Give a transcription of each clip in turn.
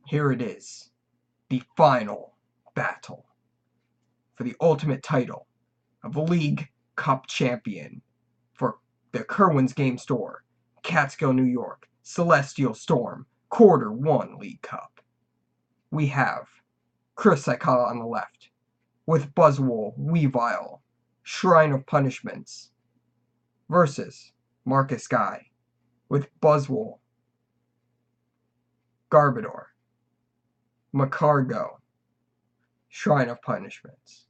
here it is, the final battle for the ultimate title of League Cup Champion for the Kirwan's Game Store, Catskill, New York, Celestial Storm, Quarter 1 League Cup. We have Chris Siakala on the left, with Buzzwole, Weavile, Shrine of Punishments, versus Marcus Guy, with Buzzwole, Garbodor, Macargo, Shrine of Punishments.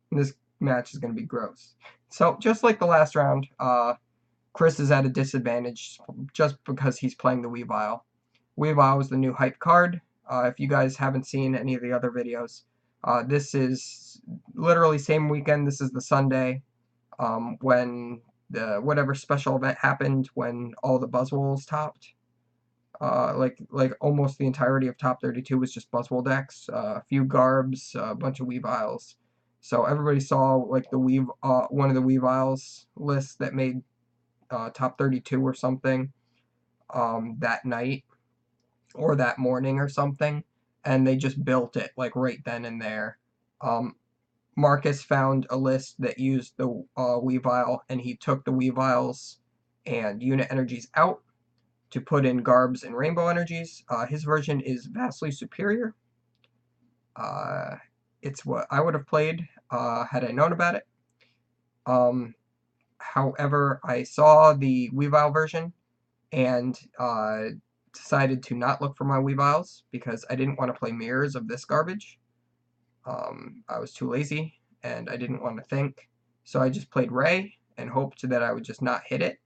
And this match is going to be gross. So, just like the last round, Chris is at a disadvantage just because he's playing the Weavile. Weavile is the new hype card. If you guys haven't seen any of the other videos, this is literally same weekend. This is the Sunday when the whatever special event happened when all the Buzzwoles topped. Like almost the entirety of top 32 was just Buzzwole decks. A few Garbs, a bunch of Weaviles. So everybody saw like the one of the Weaviles lists that made top 32 or something that night or that morning or something, and they just built it like right then and there. Marcus found a list that used the Weavile, and he took the Weaviles and unit energies out to put in Garbs and Rainbow energies. His version is vastly superior. It's what I would have played had I known about it. However, I saw the Weavile version and decided to not look for my Weaviles because I didn't want to play mirrors of this garbage. I was too lazy and I didn't want to think, so I just played Ray and hoped that I would just not hit it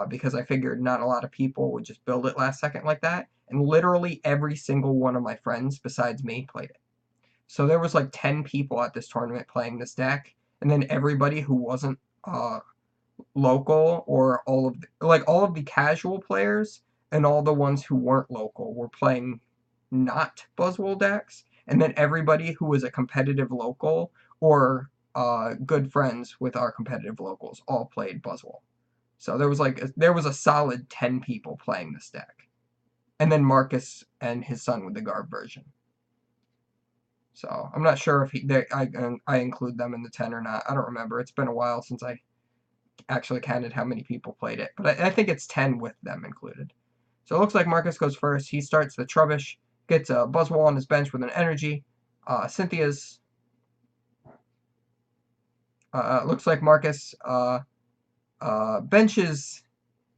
because I figured not a lot of people would just build it last second like that, and literally every single one of my friends besides me played it. So there was like 10 people at this tournament playing this deck, and then everybody who wasn't local, or all of the casual players and all the ones who weren't local were playing not Buzzwole decks, and then everybody who was a competitive local or good friends with our competitive locals all played Buzzwole. So there was a solid 10 people playing this deck, and then Marcus and his son with the Garb version. So I'm not sure if I include them in the 10 or not. I don't remember. It's been a while since I actually counted how many people played it, but I think it's 10 with them included. So it looks like Marcus goes first. He starts the Trubbish, gets a Buzzwole on his bench with an energy. Cynthia's. Looks like Marcus benches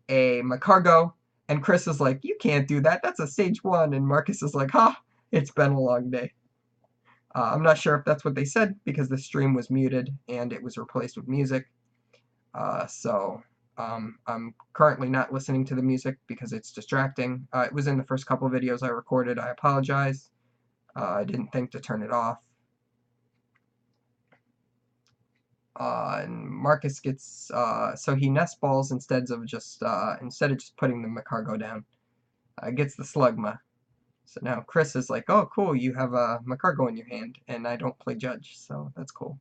a Macargo, and Chris is like, "You can't do that. That's a stage 1." And Marcus is like, "Ha! It's been a long day." I'm not sure if that's what they said because the stream was muted and it was replaced with music. So I'm currently not listening to the music because it's distracting. It was in the first couple videos I recorded. I apologize. I didn't think to turn it off. And Marcus gets so he nest balls instead of just putting the Macargo down. Gets the Slugma. So now Chris is like, "Oh, cool, you have a Macargo in your hand, and I don't play Judge, so that's cool."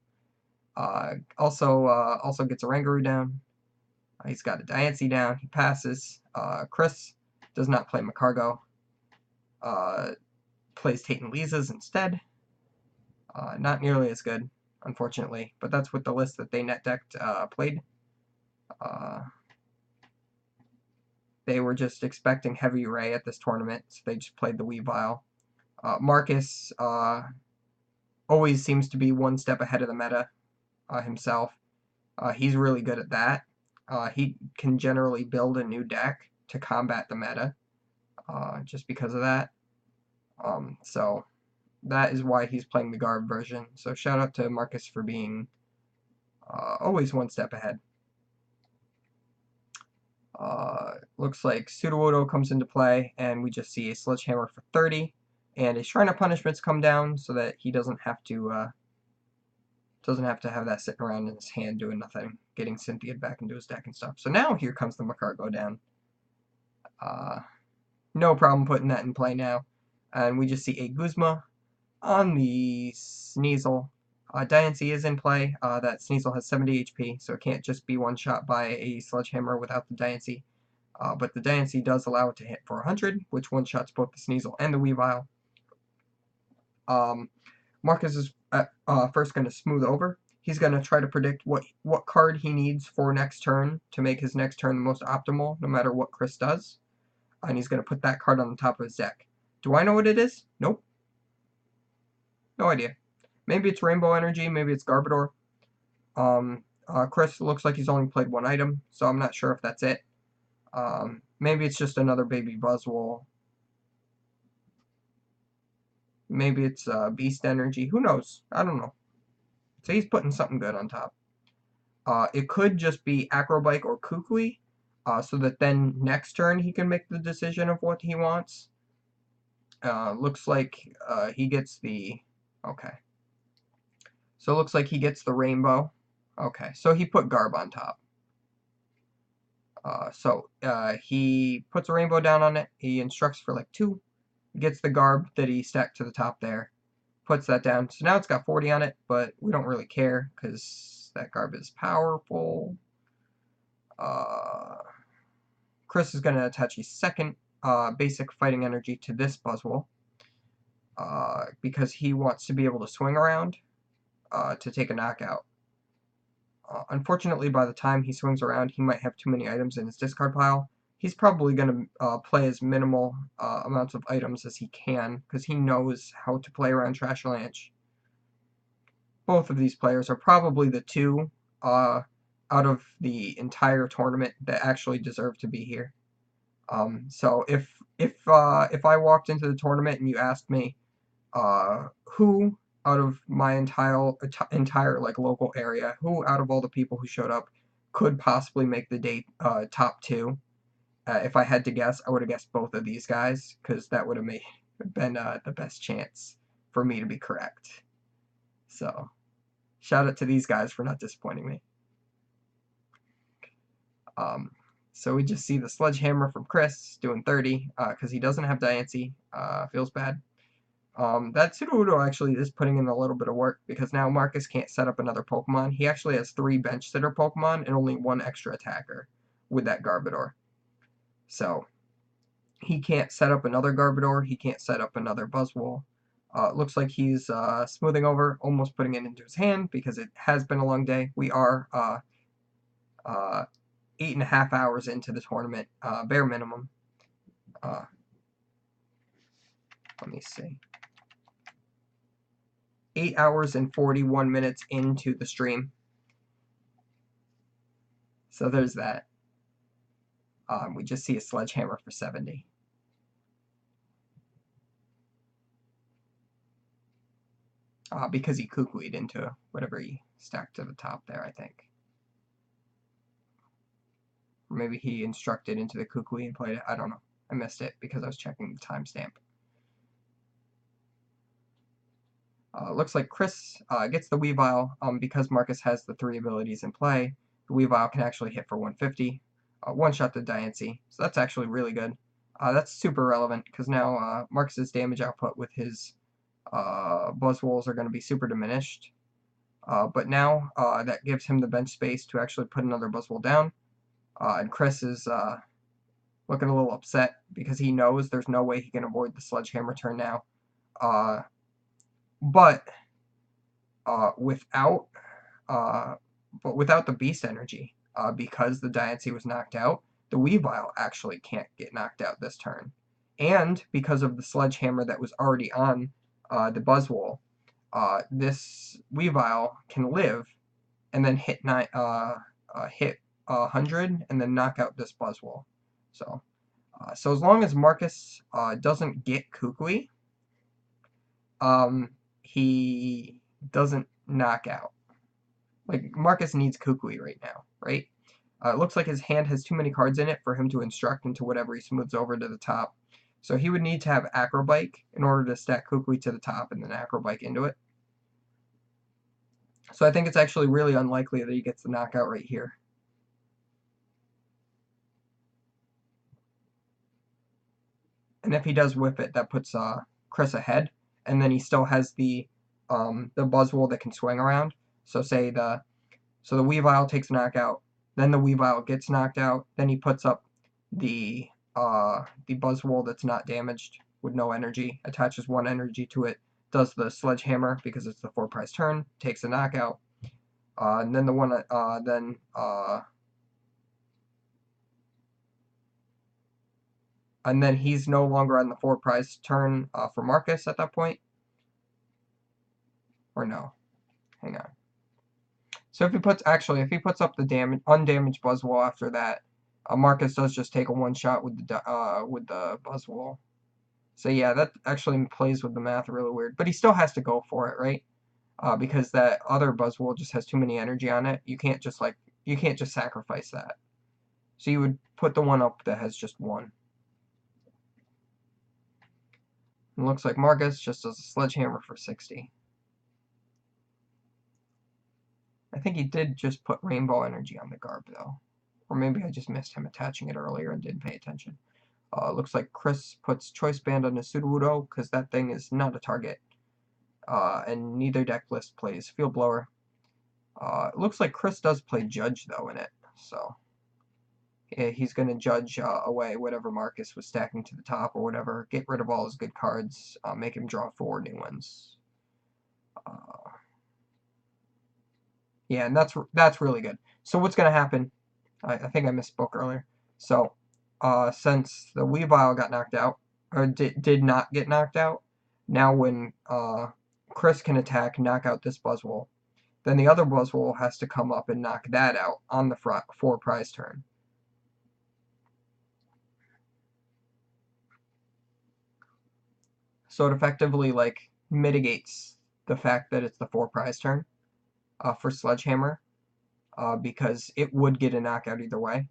Also gets a Rangaroo down. He's got a Diancie down. He passes. Chris does not play Macargo. Plays Tate and Lisa's instead. Not nearly as good, unfortunately, but that's what the list that they net decked played. They were just expecting heavy Ray at this tournament, so they just played the Weavile. Marcus always seems to be one step ahead of the meta himself. He's really good at that. He can generally build a new deck to combat the meta just because of that. So that is why he's playing the Garb version. So shout out to Marcus for being always one step ahead. Looks like Sudowoodo comes into play, and we just see a Sledgehammer for 30, and a Shrine of Punishments come down so that he doesn't have to have that sitting around in his hand doing nothing, getting Cynthia back into his deck and stuff. So now here comes the Macargo down. No problem putting that in play now. And we just see a Guzma on the Sneasel. Diancie is in play. That Sneasel has 70 HP, so it can't just be one shot by a Sledgehammer without the Diancie. but the Diancie does allow it to hit for 100, which one-shots both the Sneasel and the Weavile. Marcus is first going to smooth over. He's going to try to predict what card he needs for next turn to make his next turn the most optimal, no matter what Chris does. And he's going to put that card on the top of his deck. Do I know what it is? Nope. No idea. Maybe it's Rainbow Energy, maybe it's Garbodor. Chris looks like he's only played one item, so I'm not sure if that's it. Maybe it's just another baby Buzzwole. Maybe it's Beast Energy. Who knows? I don't know. So he's putting something good on top. It could just be Acrobike or Kukui, so that then next turn he can make the decision of what he wants. Looks like he gets the... Okay. So it looks like he gets the Rainbow. Okay, so he put Garb on top. He puts a Rainbow down on it. He instructs for like 2. Gets the Garb that he stacked to the top there. Puts that down. So now it's got 40 on it, but we don't really care because that Garb is powerful. Chris is going to attach his second basic fighting energy to this Buzzwole because he wants to be able to swing around to take a knockout. Unfortunately, by the time he swings around, he might have too many items in his discard pile. He's probably going to play as minimal amounts of items as he can, because he knows how to play around Trashalanche. Both of these players are probably the 2 out of the entire tournament that actually deserve to be here. So if I walked into the tournament and you asked me who out of my entire like local area, who out of all the people who showed up could possibly make the day top 2, if I had to guess, I would have guessed both of these guys, because that would have been the best chance for me to be correct. So shout out to these guys for not disappointing me. So we just see the Sledgehammer from Chris doing 30 because he doesn't have Diancie. Feels bad. That Sudowoodo actually is putting in a little bit of work, because now Marcus can't set up another Pokemon. He actually has 3 bench sitter Pokemon and only 1 extra attacker with that Garbodor. So he can't set up another Garbodor. He can't set up another Buzzwole. Looks like he's smoothing over, almost putting it into his hand, because it has been a long day. We are 8.5 hours into the tournament, bare minimum. Let me see. 8 hours and 41 minutes into the stream. So there's that. We just see a Sledgehammer for 70. Because he Kukui'd into whatever he stacked to the top there, I think. Or maybe he instructed into the Kukui and played it. I don't know. I missed it because I was checking the timestamp. Looks like Chris gets the Weavile because Marcus has the 3 abilities in play. The Weavile can actually hit for 150. One-shot the Diancie, so that's actually really good. That's super relevant because now Marcus's damage output with his Buzzwoles are going to be super diminished. But now that gives him the bench space to actually put another Buzzwole down. And Chris is looking a little upset because he knows there's no way he can avoid the Sledgehammer turn now. But without the Beast Energy, because the Diancie was knocked out, the Weavile actually can't get knocked out this turn. And because of the Sledgehammer that was already on the Buzzwole, this Weavile can live and then hit 100 and then knock out this Buzzwole. So as long as Marcus doesn't get Kukui, he doesn't knock out. Like, Marcus needs Kukui right now, right? It looks like his hand has too many cards in it for him to instruct into whatever he smooths over to the top. So he would need to have Acrobike in order to stack Kukui to the top and then Acrobike into it. So I think it's actually really unlikely that he gets the knockout right here. And if he does whip it, that puts Chris ahead. And then he still has the Buzzwole that can swing around. So say the Weavile takes a knockout, then the Weavile gets knocked out, then he puts up the Buzzwole that's not damaged with no energy, attaches 1 energy to it, does the Sledgehammer because it's the 4 prize turn, takes a knockout, and then the one and then he's no longer on the 4 prize turn for Marcus at that point. Or no, hang on. So if he puts up the undamaged Buzzwole after that, Marcus does just take a 1-shot with the Buzzwole. So yeah, that actually plays with the math really weird. But he still has to go for it, right? Because that other Buzzwole just has too many energy on it. You can't just sacrifice that. So you would put the one up that has just 1. It looks like Marcus just does a Sledgehammer for 60. I think he did just put Rainbow Energy on the Garb, though. Or maybe I just missed him attaching it earlier and didn't pay attention. Looks like Chris puts Choice Band on the Sudowoodo, because that thing is not a target. And neither deck list plays Field Blower. It looks like Chris does play Judge, though, in it. So yeah, he's going to judge away whatever Marcus was stacking to the top or whatever. Get rid of all his good cards. Make him draw 4 new ones. Yeah, and that's really good. So what's going to happen? I think I misspoke earlier. So since the Weavile got knocked out, or did not get knocked out, now when Chris can attack, knock out this Buzzwole, then the other Buzzwole has to come up and knock that out on the 4 prize turn. So it effectively mitigates the fact that it's the 4 prize turn for Sledgehammer, because it would get a knockout either way.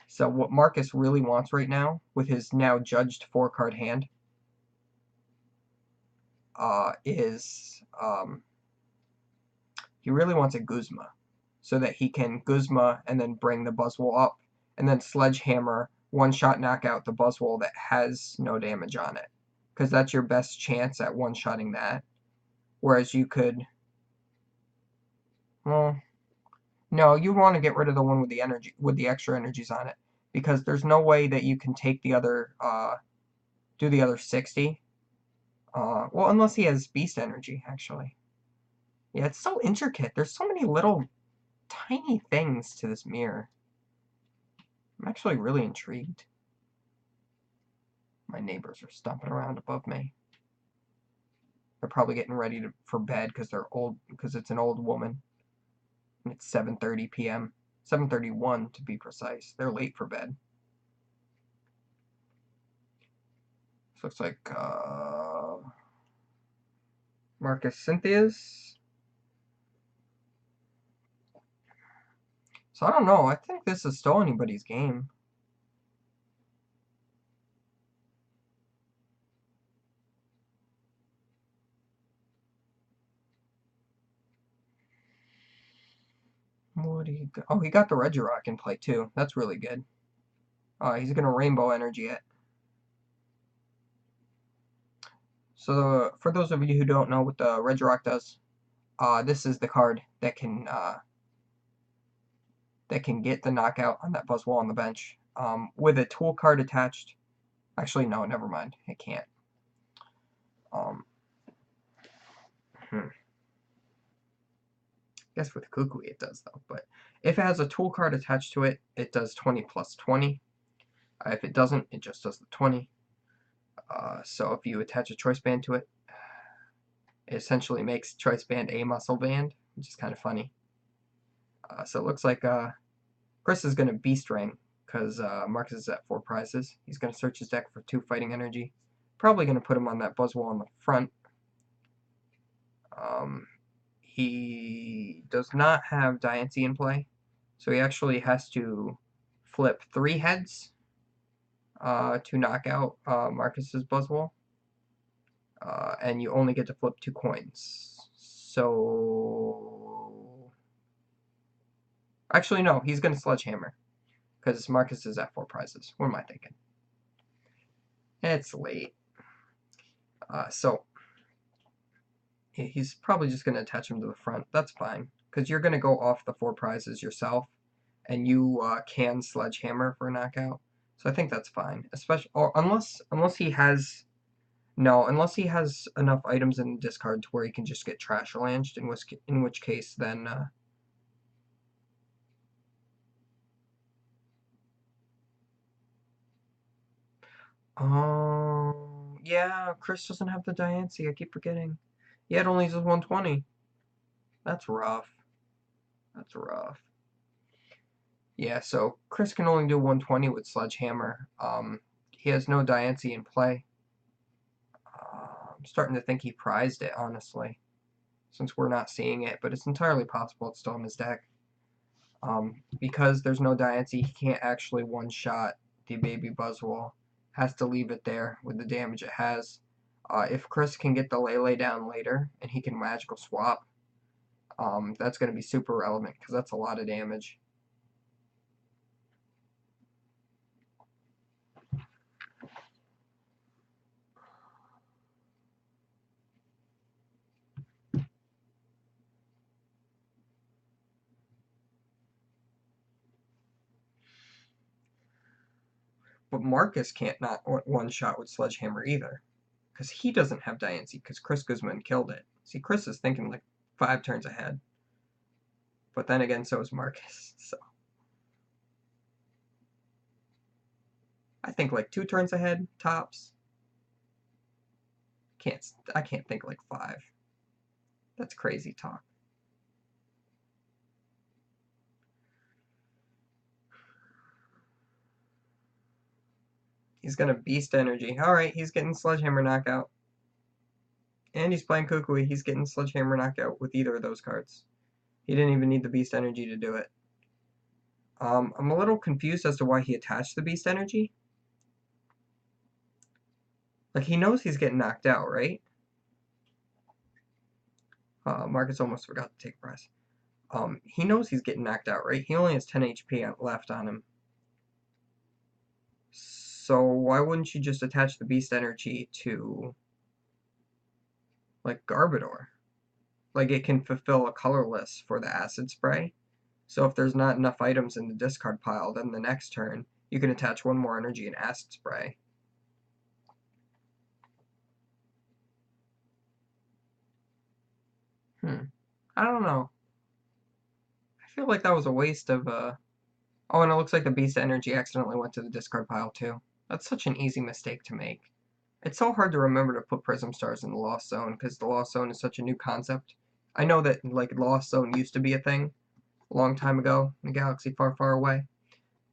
So what Marcus really wants right now, with his now judged 4-card hand, is he really wants a Guzma, so that he can Guzma and then bring the Buzzwole up, and then Sledgehammer 1-shot knockout the Buzzwole that has no damage on it, because that's your best chance at 1-shotting that. Whereas you could, well, no, you want to get rid of the one with the extra energies on it, because there's no way that you can take the other, do the other 60. Well, unless he has Beast Energy, actually. Yeah, it's so intricate. There's so many little tiny things to this mirror. I'm actually really intrigued. My neighbors are stomping around above me. They're probably getting ready for bed because they're old, because it's an old woman. And it's 7:30 p.m. 7:31 to be precise. They're late for bed. This looks like Marcus Cynthia's. So I don't know. I think this is still anybody's game. What do you got? Oh, he got the Regirock in play too. That's really good. He's gonna Rainbow Energy it. So for those of you who don't know what the Regirock does, this is the card that can get the knockout on that Buzzwole on the bench with a tool card attached. Actually, no, never mind. It can't. I guess with Kukui it does, though. But if it has a tool card attached to it, it does 20 plus 20. If it doesn't, it just does the 20. So if you attach a choice band to it, it essentially makes choice band a muscle band, which is kind of funny. So it looks like Chris is going to Beast Ring, because Marcus is at 4 prizes. He's going to search his deck for 2 fighting energy. Probably going to put him on that Buzzwole on the front. He does not have Diancie in play, so he actually has to flip 3 heads to knock out Marcus's Buzzwole. And you only get to flip 2 coins. So actually, no, he's going to Sledgehammer, because Marcus is at 4 prizes. What am I thinking? It's late. So he's probably just going to attach him to the front. That's fine, because you're going to go off the 4 prizes yourself, and you can Sledgehammer for a knockout. So I think that's fine, especially or unless he has no, unless he has enough items in the discard to where he can just get trash launched, in which case then yeah, Chris doesn't have the Diancie, I keep forgetting. Yeah, it only uses 120. That's rough. That's rough. Yeah, so Chris can only do 120 with Sledgehammer. He has no Diancie in play. I'm starting to think he prized it, honestly, since we're not seeing it, but it's entirely possible it's still in his deck. Because there's no Diancie, he can't actually one-shot the baby Buzzwole. Has to leave it there with the damage it has. If Chris can get the Lele down later, and he can magical swap, that's going to be super relevant, because that's a lot of damage. But Marcus can't not one-shot with Sledgehammer either, because he doesn't have Diancie, because Chris Guzman killed it. See, Chris is thinking like 5 turns ahead. But then again, so is Marcus, so. I think like 2 turns ahead, tops. I can't think like 5. That's crazy talk. He's gonna Beast Energy. Alright, he's getting Sledgehammer Knockout. And he's playing Kukui. He's getting Sledgehammer Knockout with either of those cards. He didn't even need the Beast Energy to do it. I'm a little confused as to why he attached the Beast Energy. Like, he knows he's getting knocked out, right? Marcus almost forgot to take a prize. He knows he's getting knocked out, right? He only has 10 HP left on him. So why wouldn't you just attach the Beast Energy to, like, Garbodor? Like, it can fulfill a colorless for the Acid Spray. So if there's not enough items in the discard pile, then the next turn, you can attach 1 more energy and Acid Spray. I don't know. I feel like that was a waste of, Oh, and it looks like the Beast Energy accidentally went to the discard pile, too. That's such an easy mistake to make. It's so hard to remember to put Prism Stars in the Lost Zone, because the Lost Zone is such a new concept. I know that, like, Lost Zone used to be a thing a long time ago in a galaxy far, far away,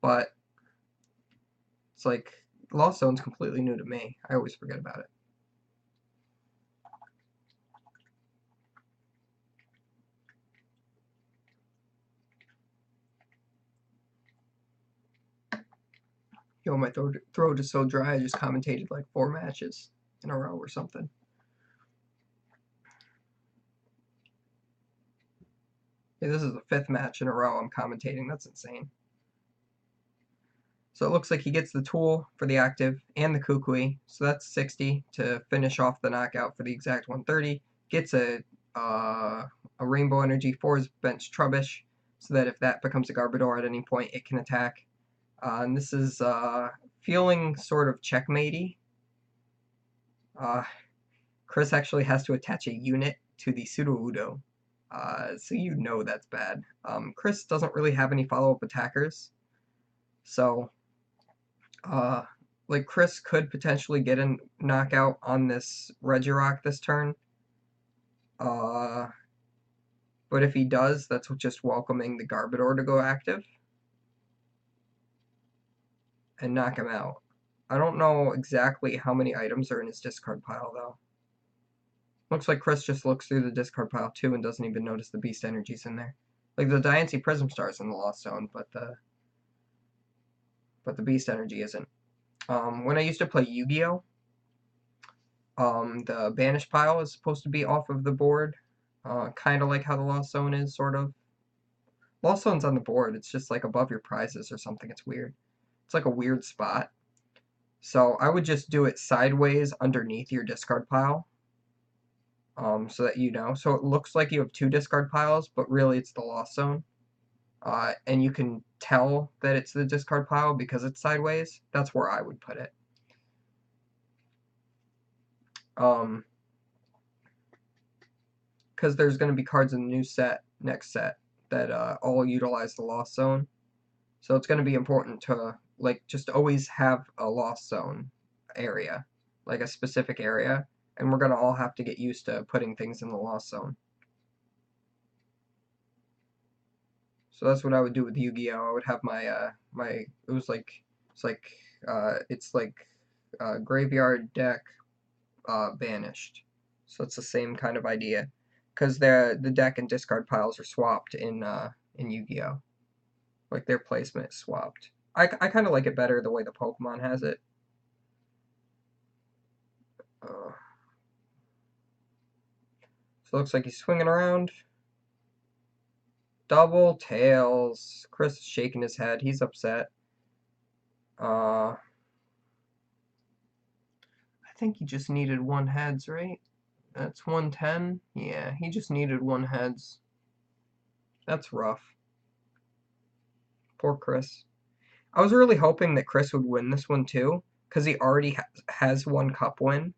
but it's like, Lost Zone's completely new to me. I always forget about it. Yo, my throat is so dry, I just commentated like 4 matches in a row or something. Yeah, this is the 5th match in a row I'm commentating. That's insane. So it looks like he gets the tool for the active and the Kukui. So that's 60 to finish off the knockout for the exact 130. Gets a Rainbow Energy for his bench Trubbish, so that if that becomes a Garbodor at any point, it can attack. And this is feeling sort of checkmatey. Chris actually has to attach a unit to the Sudowoodo. So you know that's bad. Chris doesn't really have any follow-up attackers. So, like, Chris could potentially get a knockout on this Regirock this turn. But if he does, that's just welcoming the Garbodor to go active and knock him out. I don't know exactly how many items are in his discard pile, though. Looks like Chris just looks through the discard pile, too, and doesn't even notice the Beast Energy's in there. Like, the Diancie Prism Star's in the Lost Zone, but the Beast Energy isn't. When I used to play Yu-Gi-Oh!, the Banish pile is supposed to be off of the board, kind of like how the Lost Zone is, sort of. Lost Zone's on the board, it's just like above your prizes or something, it's weird. It's like a weird spot. So I would just do it sideways underneath your discard pile, so that you know. So it looks like you have 2 discard piles, but really it's the Lost Zone. and you can tell that it's the discard pile because it's sideways, that's where I would put it. Because there's going to be cards in the new set, next set, that all utilize the Lost Zone. So it's going to be important to, like, just always have a Lost Zone area, like a specific area, and we're going to all have to get used to putting things in the Lost Zone. So that's what I would do with Yu-Gi-Oh! I would have my, it's like graveyard deck banished. So it's the same kind of idea, because the deck and discard piles are swapped in Yu-Gi-Oh! Like their placement is swapped. I kind of like it better the way the Pokemon has it. So it looks like he's swinging around. Double tails. Chris is shaking his head. He's upset. I think he just needed one heads, right? That's 110. Yeah, he just needed one heads. That's rough. Poor Chris. I was really hoping that Chris would win this one too, because he already has one cup win.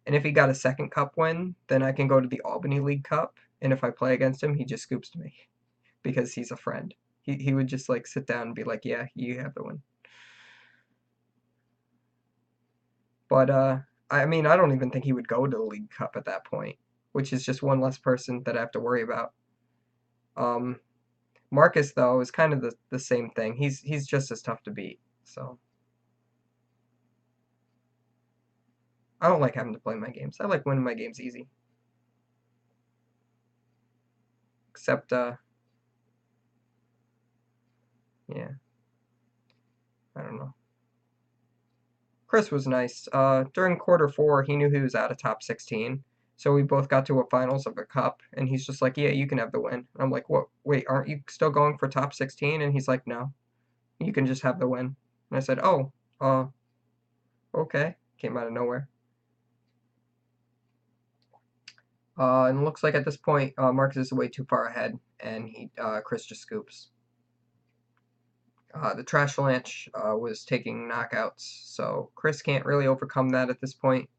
And if he got a second cup win, then I can go to the Albany League Cup. And if I play against him, he just scoops to me because he's a friend. He would just like sit down and be like, yeah, you have the win. But I mean, I don't even think he would go to the League Cup at that point, which is just one less person that I have to worry about. Marcus though is kind of the same thing. He's just as tough to beat. So I don't like having to play my games. I like winning my games easy. Except yeah, I don't know. Chris was nice. During quarter 4, he knew he was out of top 16, so we both got to a finals of a cup, and he's just like, "Yeah, you can have the win." And I'm like, "What? Wait, aren't you still going for top 16?" And he's like, "No, you can just have the win." And I said, "Oh, okay." Came out of nowhere. And it looks like at this point, Marcus is way too far ahead, and Chris just scoops. The Trashlanch was taking knockouts, so Chris can't really overcome that at this point.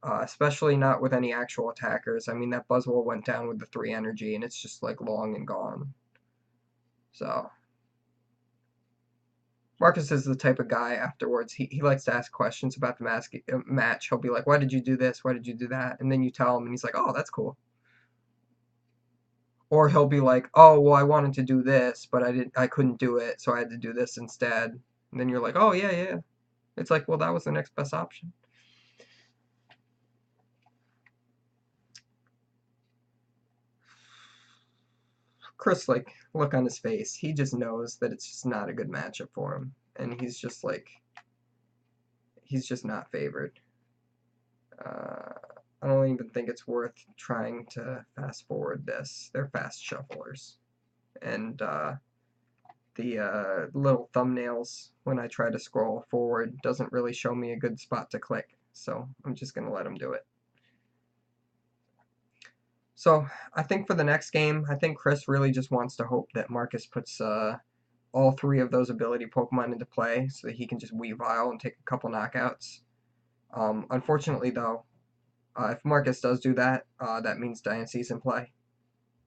Especially not with any actual attackers. I mean, that Buzzwole went down with the 3 energy, and it's just like long and gone. So Marcus is the type of guy afterwards. He likes to ask questions about the match. He'll be like, "Why did you do this? Why did you do that?" And then you tell him, and he's like, "Oh, that's cool." Or he'll be like, "Oh, well, I wanted to do this, but I couldn't do it, so I had to do this instead." And then you're like, "Oh yeah, yeah." It's like, well, that was the next best option. Chris, like, look on his face. He just knows that it's just not a good matchup for him. And he's just like, he's just not favored. I don't even think it's worth trying to fast forward this. They're fast shufflers. And the little thumbnails, when I try to scroll forward, doesn't really show me a good spot to click. So I'm just going to let him do it. So I think for the next game, I think Chris really just wants to hope that Marcus puts all 3 of those ability Pokemon into play so that he can just Weavile and take a couple knockouts. Unfortunately, though, if Marcus does do that, that means Diance's in play.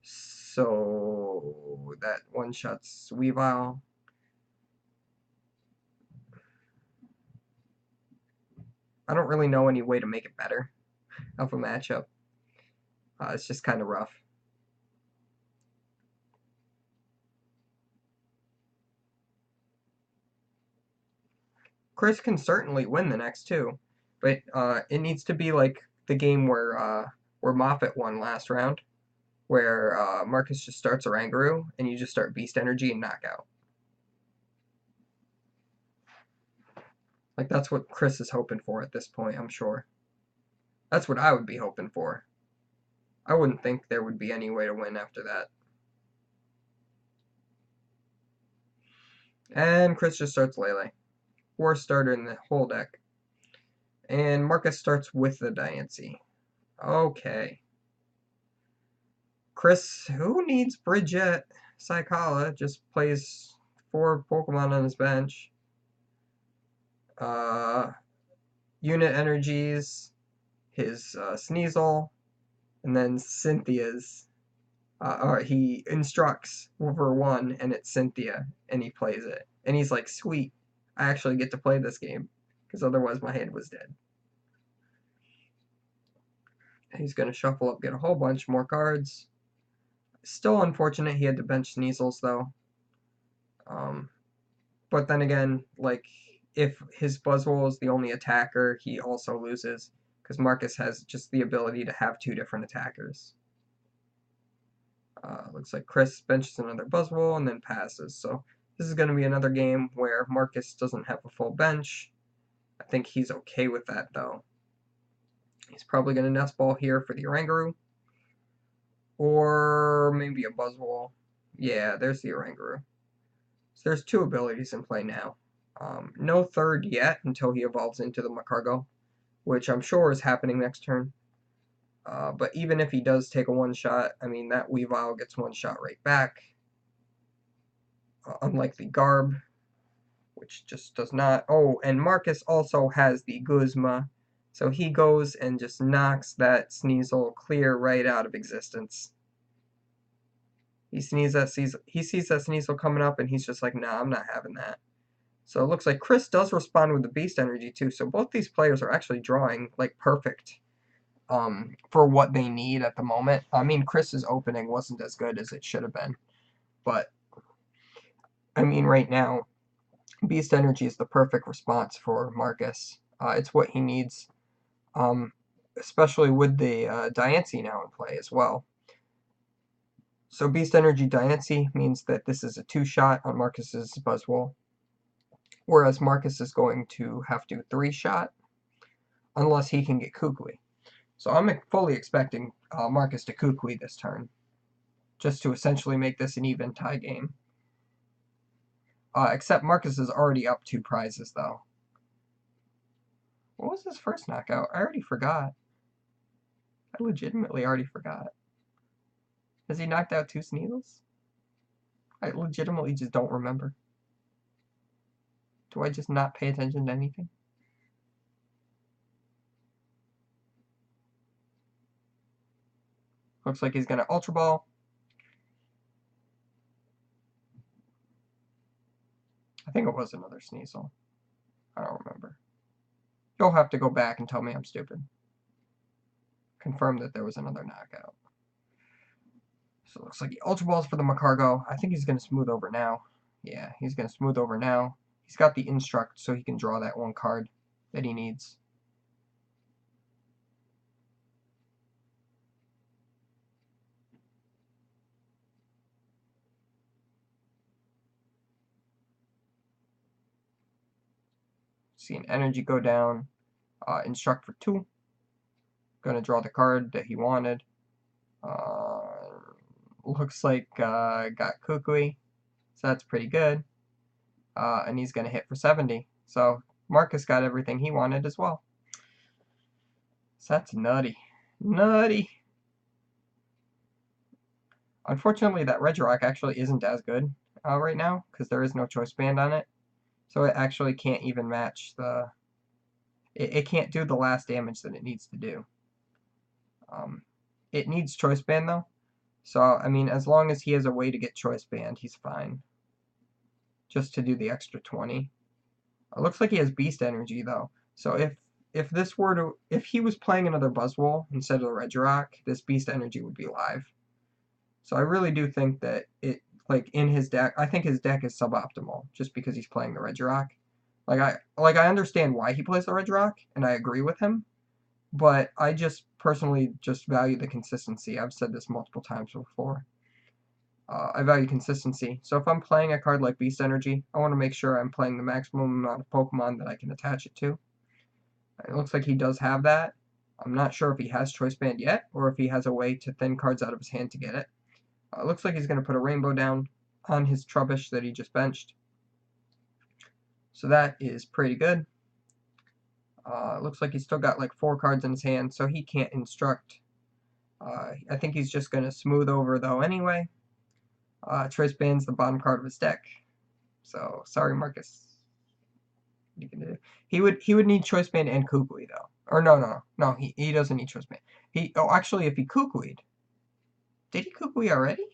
So that one-shots Weavile. I don't really know any way to make it better of a matchup. It's just kind of rough. Chris can certainly win the next 2, but it needs to be like the game where Moffat won last round, where Marcus just starts Oranguru and you just start Beast Energy and knockout. Like that's what Chris is hoping for at this point, I'm sure. That's what I would be hoping for. I wouldn't think there would be any way to win after that. And Chris just starts Lele. Worst starter in the whole deck. And Marcus starts with the Diancie. Okay. Chris, who needs Bridget? Siakala just plays 4 Pokemon on his bench. Unit Energies, his Sneasel, and then Cynthia's. Or he instructs for 1, and it's Cynthia, and he plays it. And he's like, sweet, I actually get to play this game, because otherwise my hand was dead. He's going to shuffle up, get a whole bunch more cards. Still unfortunate he had to bench Sneasels, though. But then again, like, if his Buzzwole is the only attacker, he also loses, because Marcus has just the ability to have 2 different attackers. Looks like Chris benches another Buzzwole and then passes. So this is going to be another game where Marcus doesn't have a full bench. I think he's okay with that, though. He's probably going to Nest Ball here for the Oranguru. Or maybe a Buzzwole. Yeah, there's the Oranguru. So there's 2 abilities in play now. No third yet until he evolves into the Magcargo, which I'm sure is happening next turn. But even if he does take a one-shot, I mean, that Weavile gets one shot right back. Unlike the Garb, which just does not. Oh, and Marcus also has the Guzma, so he goes and just knocks that Sneasel clear right out of existence. He sees that Sneasel coming up, and he's just like, nah, I'm not having that. So it looks like Chris does respond with the Beast Energy, too, so both these players are actually drawing, like, perfect. For what they need at the moment. I mean, Chris's opening wasn't as good as it should have been, but I mean, right now, Beast Energy is the perfect response for Marcus. It's what he needs, especially with the Diancie now in play as well. So Beast Energy Diancie means that this is a 2-shot on Marcus's Buzzwole, whereas Marcus is going to have to 3-shot unless he can get Kukui. So I'm fully expecting Marcus to Kukui this turn, just to essentially make this an even tie game. Except Marcus is already up 2 prizes, though. What was his first knockout? I already forgot. I legitimately already forgot. Has he knocked out 2 Sneasels? I legitimately just don't remember. Do I just not pay attention to anything? Looks like he's going to Ultra Ball. I think it was another Sneasel. I don't remember. You'll have to go back and tell me I'm stupid. Confirm that there was another knockout. So it looks like he Ultra Balls for the Magcargo. I think he's going to smooth over now. Yeah, he's going to smooth over now. He's got the Instruct, so he can draw that 1 card that he needs. See an Energy go down. Instruct for 2. Gonna draw the card that he wanted. Looks like got Kukui, so that's pretty good. And he's gonna hit for 70. So Marcus got everything he wanted as well. So that's nutty. Nutty. Unfortunately, that Regirock actually isn't as good right now, because there is no choice band on it. So it actually can't even match the... It can't do the last damage that it needs to do. It needs choice band, though. So, I mean, as long as he has a way to get choice band, he's fine. Just to do the extra 20. It looks like he has Beast Energy, though. So if he was playing another Buzzwole instead of the Regirock, this Beast Energy would be live. So I really do think that it, like, in his deck, I think his deck is suboptimal, just because he's playing the Regirock. I understand why he plays the Regirock, and I agree with him, but I just personally just value the consistency. I've said this multiple times before. I value consistency. So if I'm playing a card like Beast Energy, I want to make sure I'm playing the maximum amount of Pokemon that I can attach it to. It looks like he does have that. I'm not sure if he has Choice Band yet, or if he has a way to thin cards out of his hand to get it. It looks like he's going to put a Rainbow down on his Trubbish that he just benched. So that is pretty good. Looks like he's still got like 4 cards in his hand, so he can't Instruct. I think he's just going to smooth over, though, anyway. Choice Band's the bottom card of his deck. So sorry, Marcus. You can do. He would need Choice Band and Kukui though. Or no. He doesn't need Choice Band. Actually, if he Kukui'd, did he Kukui already?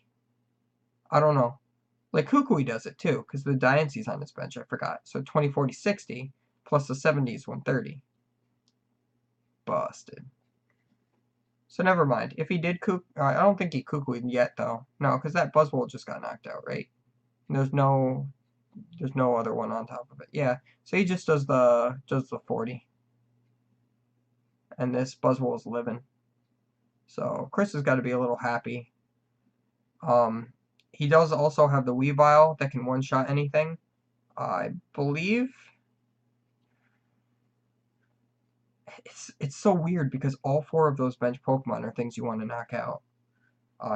I don't know. Like Kukui does it too, because the Diance's on his bench. I forgot. So 20, 40, 60 plus the 70 is 130. Busted. So never mind. If he did I don't think he Kukui'd yet though. No, because that Buzzwole just got knocked out, right? And there's no other one on top of it. Yeah. So he just does the 40. And this Buzzwole is living. So Chris has got to be a little happy. He does also have the Weavile that can one-shot anything. I believe it's so weird because all 4 of those bench Pokemon are things you want to knock out.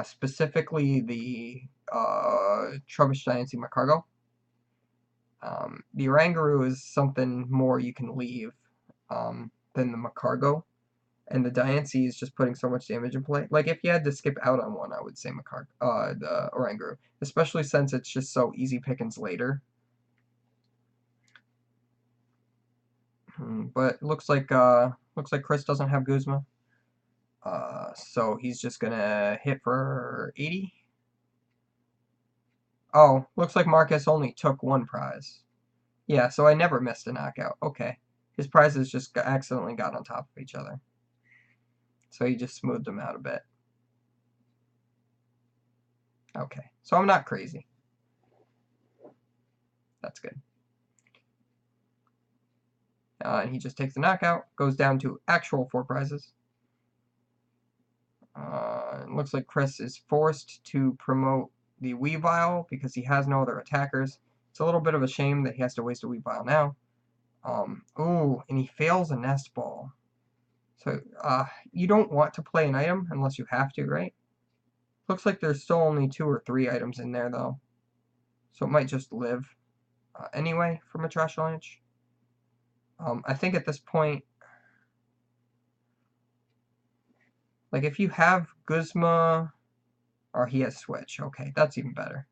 Specifically the Trubbish Giancy Macargo. The Oranguru is something more you can leave than the Macargo. And the Diancie is just putting so much damage in play. Like, if you had to skip out on one, I would say the Oranguru. Especially since it's just so easy pickings later. But looks like Chris doesn't have Guzma. So he's just gonna hit for 80. Oh, looks like Marcus only took 1 prize. Yeah, so I never missed a knockout. Okay. His prizes just accidentally got on top of each other. So he just smoothed them out a bit. Okay, so I'm not crazy. That's good. And he just takes the knockout, goes down to actual 4 prizes. It looks like Chris is forced to promote the Weavile because he has no other attackers. It's a little bit of a shame that he has to waste a Weavile now. Ooh, and he fails a Nest Ball. So, you don't want to play an item unless you have to, right? Looks like there's still only 2 or 3 items in there, though. So it might just live anyway from a Trash Launch. I think at this point, like if you have Guzma, or he has Switch, okay, that's even better.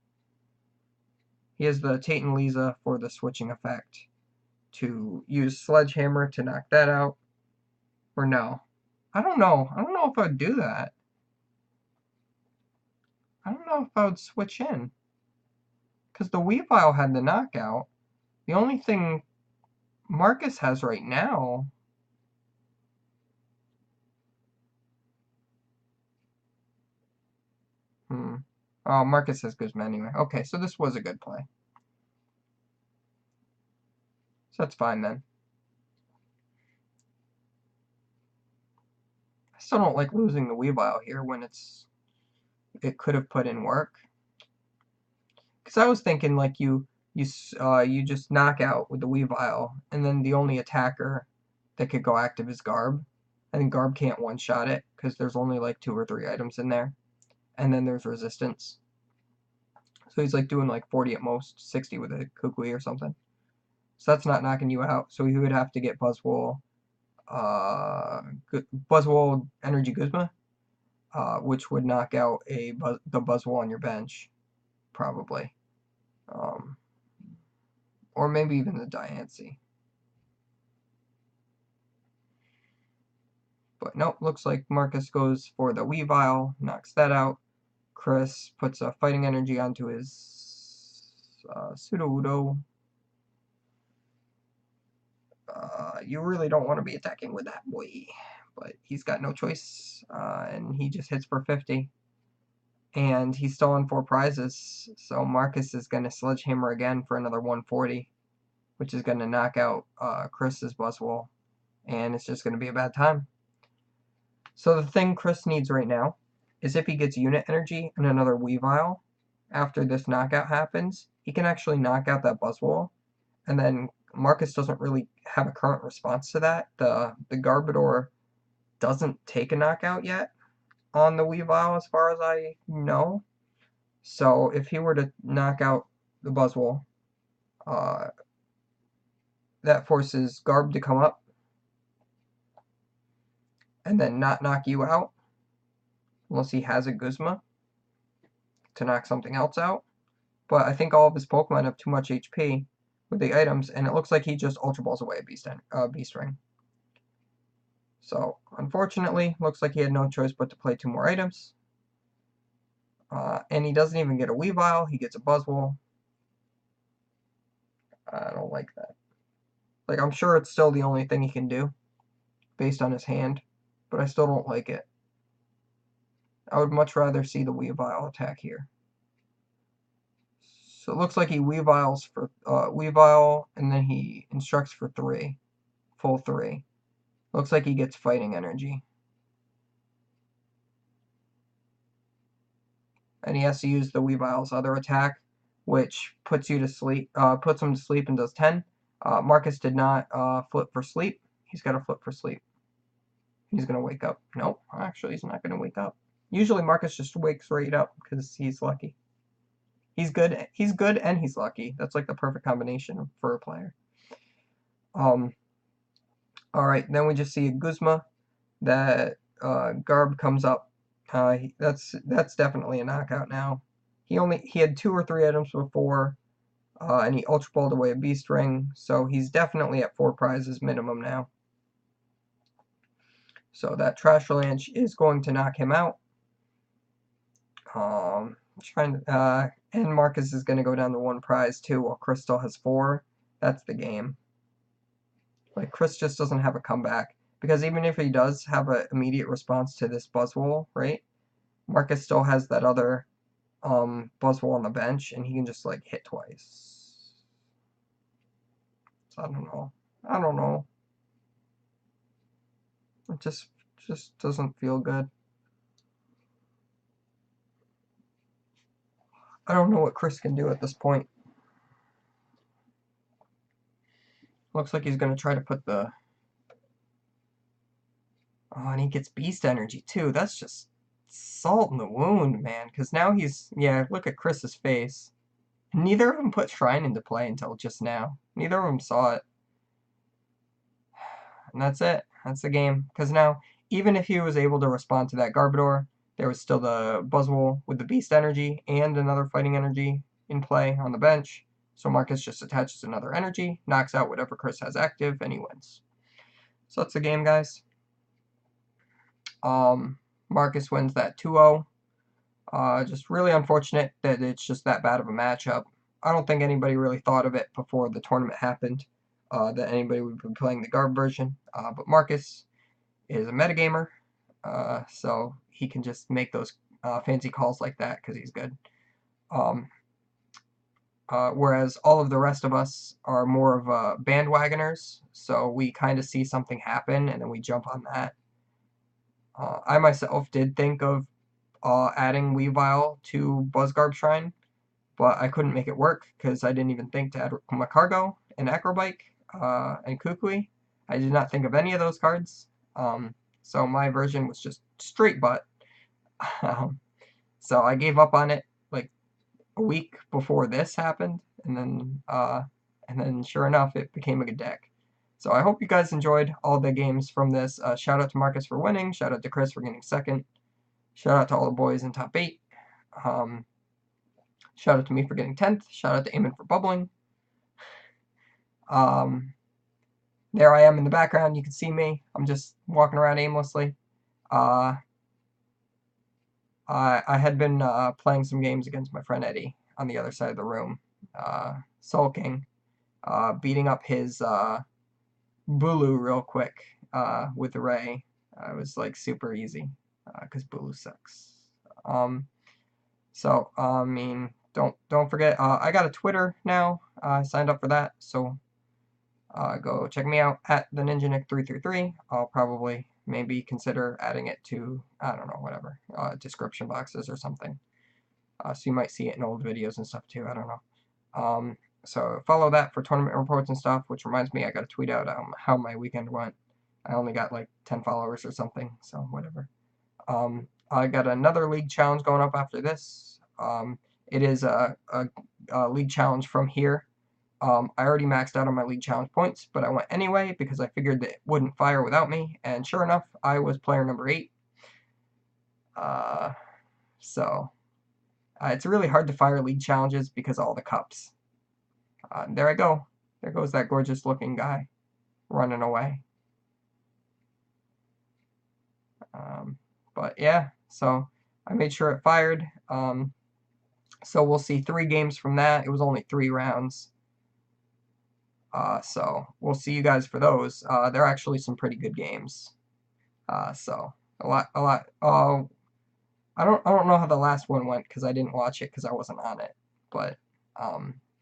He has the Tate and Lisa for the switching effect to use Sledgehammer to knock that out. Or no. I don't know. I don't know if I would do that. I don't know if I would switch in. Because the Weavile had the knockout. The only thing Marcus has right now... Oh, Marcus has Guzma anyway. Okay, so this was a good play. So that's fine then. I still don't like losing the Weavile here when it could have put in work. Because I was thinking like you just knock out with the Weavile, and then the only attacker that could go active is Garb. And Garb can't one-shot it because there's only like 2 or 3 items in there. And then there's resistance. So he's like doing like 40 at most, 60 with a Kukui or something. So that's not knocking you out. So he would have to get Buzzwole, Buzzwole Energy Guzma, which would knock out the Buzzwole on your bench, probably. Or maybe even the Diancie. But nope, looks like Marcus goes for the Weavile, knocks that out. Chris puts a Fighting Energy onto his Sudowoodo. You really don't want to be attacking with that boy. But he's got no choice, and he just hits for 50. And he's still on 4 prizes, so Marcus is going to Sledgehammer again for another 140, which is going to knock out Chris's Buzzwole, and it's just going to be a bad time. So the thing Chris needs right now is if he gets Unit Energy and another Weavile after this knockout happens, he can actually knock out that Buzzwole, and then Marcus doesn't really have a current response to that. The Garbodor doesn't take a knockout yet on the Weavile as far as I know. So if he were to knock out the Buzzwole, that forces Garb to come up and then not knock you out unless he has a Guzma. to knock something else out. But I think all of his Pokemon have too much HP with the items, and it looks like he just Ultra Balls away a Beast Ring. So, unfortunately, looks like he had no choice but to play 2 more items. And he doesn't even get a Weavile, he gets a Buzzwole. I don't like that. Like, I'm sure it's still the only thing he can do, based on his hand, but I still don't like it. I would much rather see the Weavile attack here. So it looks like he Weaviles for Weavile, and then he instructs for 3. Full 3. Looks like he gets fighting energy. And he has to use the Weavile's other attack, which puts you to sleep, puts him to sleep and does 10. Marcus did not flip for sleep. He's got to flip for sleep. He's going to wake up. Nope, actually he's not going to wake up. Usually Marcus just wakes right up because he's lucky. He's good and he's lucky. That's like the perfect combination for a player. Alright, then we just see a Guzma that Garb comes up. That's definitely a knockout now. He had 2 or 3 items before, and he Ultra Balled away a Beast Ring, so he's definitely at 4 prizes minimum now. So that Trash Avalanche is going to knock him out. And Marcus is going to go down to 1 prize too, while Chris still has 4. That's the game. Like, Chris just doesn't have a comeback. Because even if he does have an immediate response to this Buzzwole, right? Marcus still has that other Buzzwole on the bench, and he can just, like, hit twice. So, I don't know. It just doesn't feel good. I don't know what Chris can do at this point. Looks like he's going to try to put the... Oh, and he gets Beast Energy, too. That's just salt in the wound, man. Because now he's... Yeah, look at Chris's face. Neither of them put Shrine into play until just now. Neither of them saw it. And that's it. That's the game. Because now, even if he was able to respond to that Garbodor, there was still the Buzzwole with the Beast Energy and another Fighting Energy in play on the bench. So Marcus just attaches another energy, knocks out whatever Chris has active, and he wins. So that's the game, guys. Marcus wins that 2-0. Just really unfortunate that it's just that bad of a matchup. I don't think anybody really thought of it before the tournament happened, that anybody would be playing the Garb version. But Marcus is a metagamer, so he can just make those fancy calls like that because he's good. Whereas all of the rest of us are more of bandwagoners, so we kind of see something happen and then we jump on that. I myself did think of adding Weavile to Buzzgarb Shrine, but I couldn't make it work because I didn't even think to add Macargo and Acrobike and Kukui. I did not think of any of those cards, so my version was just straight butt. So I gave up on it like a week before this happened, and then sure enough, it became a good deck. So I hope you guys enjoyed all the games from this. Shout out to Marcus for winning. Shout out to Chris for getting 2nd. Shout out to all the boys in top 8. Shout out to me for getting 10th. Shout out to Eamon for bubbling. There I am in the background. You can see me. I'm just walking around aimlessly. I had been playing some games against my friend Eddie on the other side of the room. Sulking. Beating up his Bulu real quick with Ray. It was like super easy because Bulu sucks. So I mean, don't forget. I got a Twitter now. I signed up for that, so go check me out at the NinjaNick333. I'll probably maybe consider adding it to, I don't know, whatever, description boxes or something. So you might see it in old videos and stuff too. I don't know. So follow that for tournament reports and stuff, which reminds me I got to tweet out how my weekend went. I only got like 10 followers or something, so whatever. I got another league challenge going up after this. It is a league challenge from here. I already maxed out on my league challenge points, but I went anyway because I figured that it wouldn't fire without me, and sure enough, I was player number 8. So It's really hard to fire league challenges because of all the cups. There I go. There goes that gorgeous looking guy running away. But yeah, so I made sure it fired. So we'll see 3 games from that. It was only 3 rounds. So we'll see you guys for those. They're actually some pretty good games. So a lot. I don't know how the last one went because I didn't watch it because I wasn't on it. But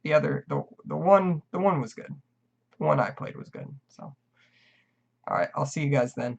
the one was good. The one I played was good. So all right, I'll see you guys then.